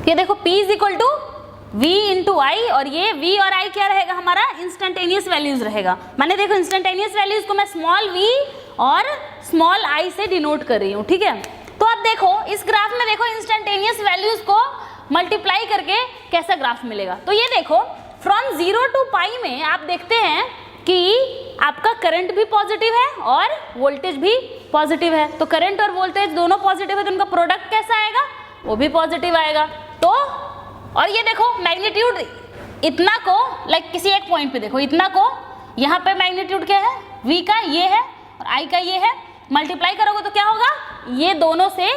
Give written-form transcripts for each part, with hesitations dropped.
ये देखो P is equal to V into I, और ये V और I क्या रहेगा हमारा, इंस्टेंटेनियस वैल्यूज रहेगा। मैंने देखो इंस्टेंटेनियस वैल्यूज को मैं स्मॉल v और स्मॉल i से डिनोट कर रही हूँ, ठीक है। तो अब देखो इस ग्राफ में देखो इंस्टेंटेनियस वैल्यूज को मल्टीप्लाई करके कैसा ग्राफ मिलेगा। तो ये देखो फ्रॉम 0 टू पाई में आप देखते हैं कि आपका करंट भी पॉजिटिव है और वोल्टेज भी पॉजिटिव है। तो करंट और वोल्टेज दोनों पॉजिटिव है, तो उनका प्रोडक्ट कैसा आएगा, वो भी पॉजिटिव आएगा। तो और ये देखो मैग्नीट्यूड इतना को लाइक किसी एक पॉइंट पे देखो, इतना को यहाँ पे मैग्नीट्यूड क्या है, v का ये है और i का ये है, मल्टीप्लाई करोगे तो क्या होगा, ये दोनों से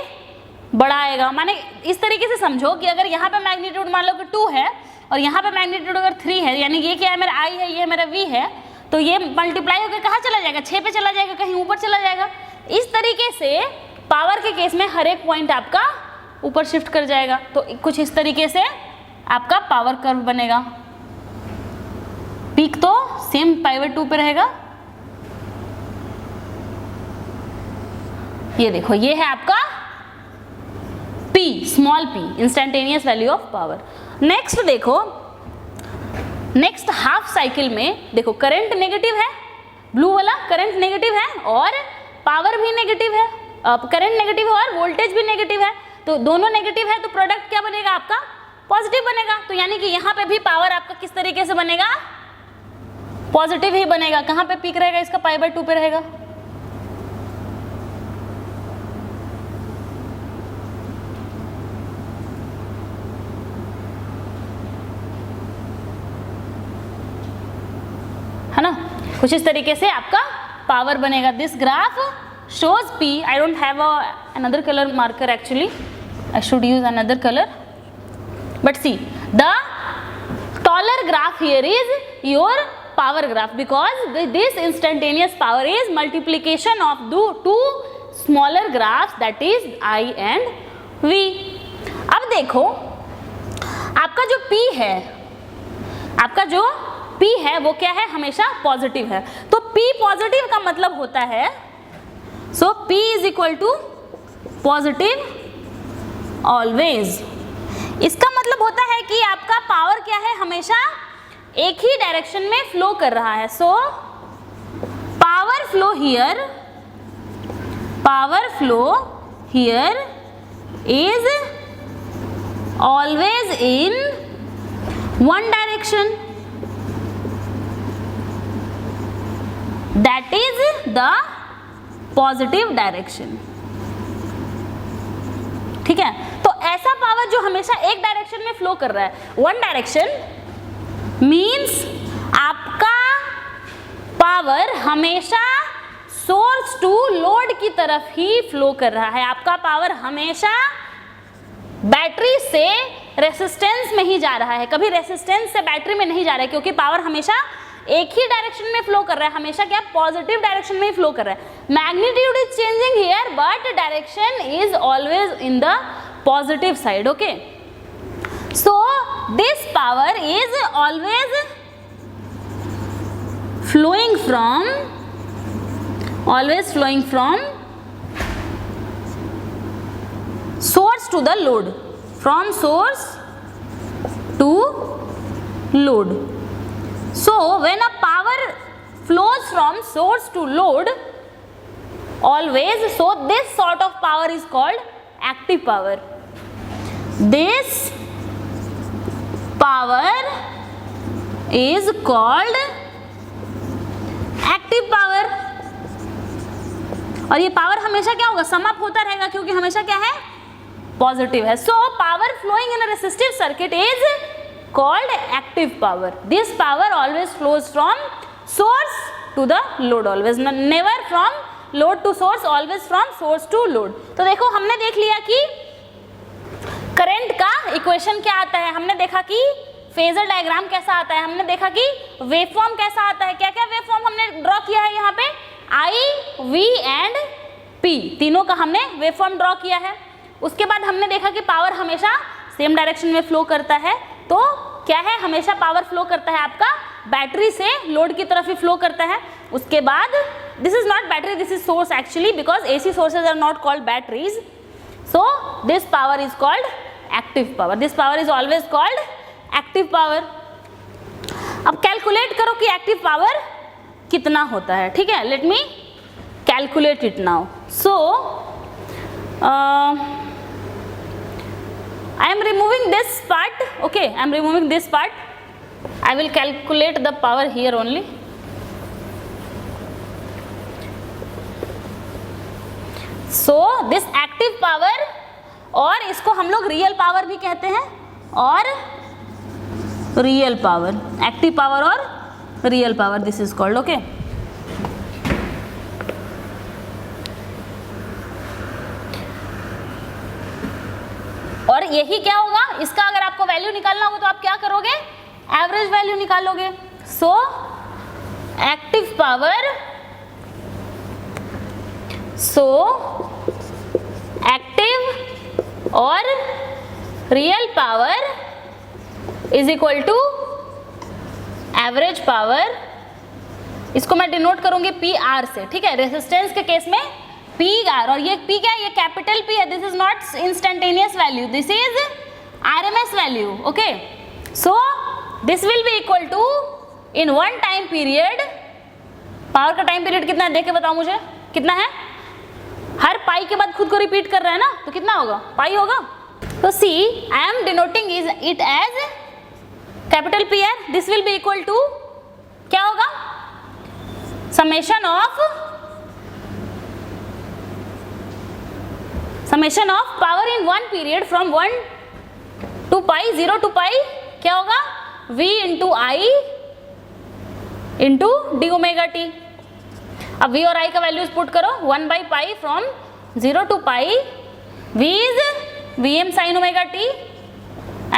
बड़ा आएगा। माने इस तरीके से समझो कि अगर यहाँ पे मैग्नीट्यूड मान लो कि 2 है और यहाँ पे मैग्नीट्यूड अगर 3 है, यानी ये क्या है मेरा i है, ये मेरा v है, तो ये मल्टीप्लाई होकर कहाँ चला जाएगा, 6 पे चला जाएगा, कहीं ऊपर चला जाएगा। इस तरीके से पावर के केस में हर एक पॉइंट आपका ऊपर शिफ्ट कर जाएगा। तो कुछ इस तरीके से आपका पावर कर्व बनेगा। पीक तो सेम पाइवट 2 पे रहेगा। ये देखो ये है आपका P, small p, instantaneous value of power. Next देखो, नेक्स्ट हाफ साइकिल में देखो करंट नेगेटिव है, ब्लू वाला करंट नेगेटिव है और पावर भी नेगेटिव है, करंट नेगेटिव है और वोल्टेज भी नेगेटिव है। तो दोनों नेगेटिव है तो प्रोडक्ट क्या बनेगा आपका, पॉजिटिव बनेगा। तो यानी कि यहाँ पे भी पावर आपका किस तरीके से बनेगा, पॉजिटिव ही बनेगा। कहाँ पे पीक रहेगा इसका, पाई/2 पे रहेगा। है ना, कुछ इस तरीके से आपका पावर बनेगा। This graph shows P. I don't have another color marker actually. I should use another color. But see, the taller graph here is your power graph, because this instantaneous power is multiplication of the two smaller graphs, that is I and V. अब देखो आपका जो P है, आपका जो P है वो क्या है, हमेशा पॉजिटिव है। तो P पॉजिटिव का मतलब होता है, so P is equal to positive always. इसका मतलब होता है कि आपका पावर क्या है, हमेशा एक ही डायरेक्शन में फ्लो कर रहा है। So power flow here is always in one direction, that is the positive direction. ठीक है, तो ऐसा पावर जो हमेशा एक डायरेक्शन में फ्लो कर रहा है, वन डायरेक्शन मींस आपका पावर हमेशा सोर्स टू लोड की तरफ ही फ्लो कर रहा है। आपका पावर हमेशा बैटरी से रेसिस्टेंस में ही जा रहा है, कभी रेसिस्टेंस से बैटरी में नहीं जा रहा है, क्योंकि पावर हमेशा एक ही डायरेक्शन में फ्लो कर रहा है, हमेशा क्या पॉजिटिव डायरेक्शन में ही फ्लो कर रहा है। Magnitude is changing here but direction is always in the positive side. Okay, so this power is always flowing from source to the load, from source to load. So when a power flows from source to load always, so this sort of power is called active power. This power is called active power. और ये power हमेशा क्या होगा, sum up होता रहेगा, क्योंकि हमेशा क्या है, पॉजिटिव है। So power flowing in a resistive circuit is called active power. This power always flows from source to the load, always, never from load to source, always from source to load. तो देखो हमने देख लिया कि current का equation क्या आता है, हमने देखा कि फेजर डायग्राम कैसा आता है, हमने देखा कि वेवफॉर्म कैसा आता है, क्या क्या वेवफॉर्म हमने ड्रॉ किया है यहाँ पे, I, V एंड P, तीनों का हमने वेवफॉर्म ड्रॉ किया है। उसके बाद हमने देखा कि पावर हमेशा सेम डायरेक्शन में फ्लो करता है। तो क्या है, हमेशा पावर फ्लो करता है आपका बैटरी से लोड की तरफ ही फ्लो करता है। उसके बाद this is not battery, this is source actually, because AC sources are not called batteries. So this power is called active power. This power is always called active power. अब calculate करो कि active power कितना होता है. ठीक है, let me calculate it now. So I am removing this part. Okay, I am removing this part. I will calculate the power here only. So this active power, और इसको हम लोग रियल पावर भी कहते हैं, और रियल पावर, एक्टिव पावर और real power, this is called. Okay, और यही क्या होगा, इसका अगर आपको वैल्यू निकालना होगा तो आप क्या करोगे, एवरेज वैल्यू निकालोगे. So active power, so active और real power is equal to average power. इसको मैं डिनोट करूंगी पी आर से. ठीक है, रेजिस्टेंस के केस में पी आर, और ये पी क्या है, ये कैपिटल पी है. This is not instantaneous value, this is RMS value. Okay, so this will be equal to in one time period. Power का टाइम पीरियड कितना है देख के बताओ मुझे, कितना है. हर पाई के बाद खुद को रिपीट कर रहा है ना, तो कितना होगा, पाई होगा. तो see, I am denoting it as capital P R. This will be equal to क्या होगा, summation of power in one period from 1 to pi, 0 to pi, क्या होगा, V into I into d omega t. अब V और I का values put करो. 1 by pi from 0 to pi, V is Vm sin omega t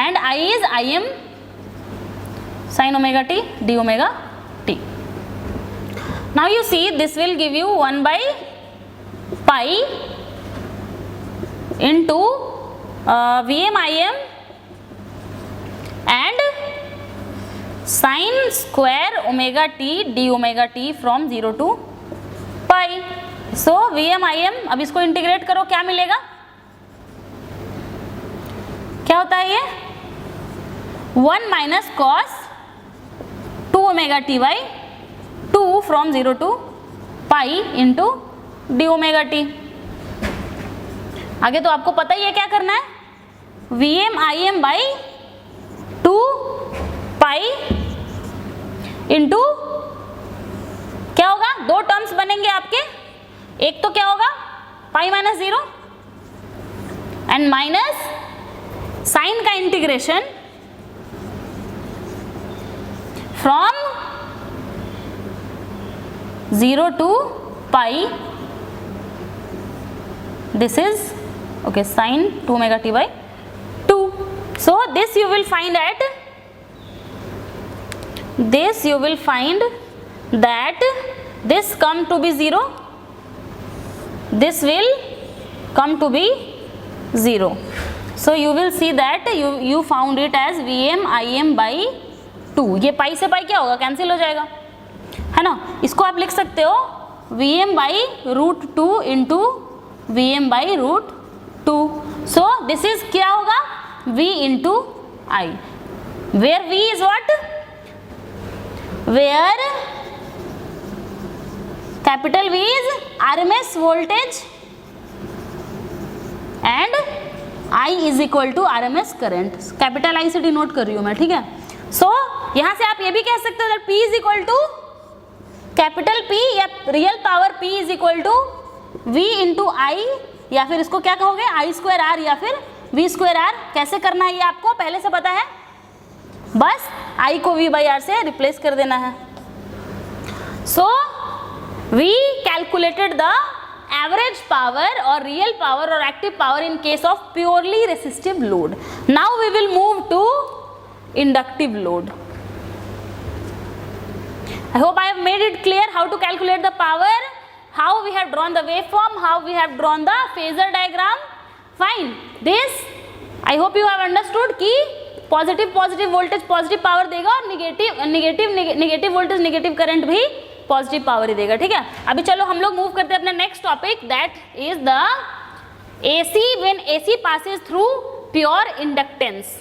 and I is Im sin omega t d omega t. Now you see this will give you 1 by pi into Vm Im and sin square omega t d omega t from 0 to pi. So Vm Im, अब इसको integrate करो, क्या मिलेगा, क्या होता है ये, 1 minus cos 2 omega t by 2 from 0 to pi into d omega t. आगे तो आपको पता ही है क्या करना है, Vm Im by 2 pi into क्या होगा, दो टर्म्स बनेंगे आपके. एक तो क्या होगा, pi minus 0 and minus sine का integration from 0 to pi. This is okay, sin 2 omega t by 2. So this you will find at, this you will find that this come to be 0, this will come to be 0. So you will see that you found it as Vm Im by 2. ये पाई से पाई क्या होगा, cancel हो जाएगा, है ना. इसको आप लिख सकते हो Vm by root 2 into Vm by root 2. So this is क्या होगा, V into I, where V is what, where capital V is RMS voltage and I is equal to RMS current. Capital I से denote कर रही हूँ मैं. ठीक है, सो यहाँ से आप ये भी कह सकते हो P is equal to capital P या real power P is equal to V into I, या फिर इसको क्या कहोगे, I स्क्वायर R या फिर V स्क्वायर R. कैसे करना है ये आपको पहले से पता है, बस I को V by R से रिप्लेस कर देना है. सो we calculated the average power or real power or active power in case of purely resistive load. Now we will move to inductive load. I hope I have made it clear how to calculate the power, how we have drawn the waveform, how we have drawn the phasor diagram. Fine. This I hope you have understood कि positive voltage positive power देगा और negative voltage negative current भी positive power ही देगा. ठीक है, अभी चलो हम लोग मूव करते हैं अपने next topic, that is the AC. When AC passes through pure inductance.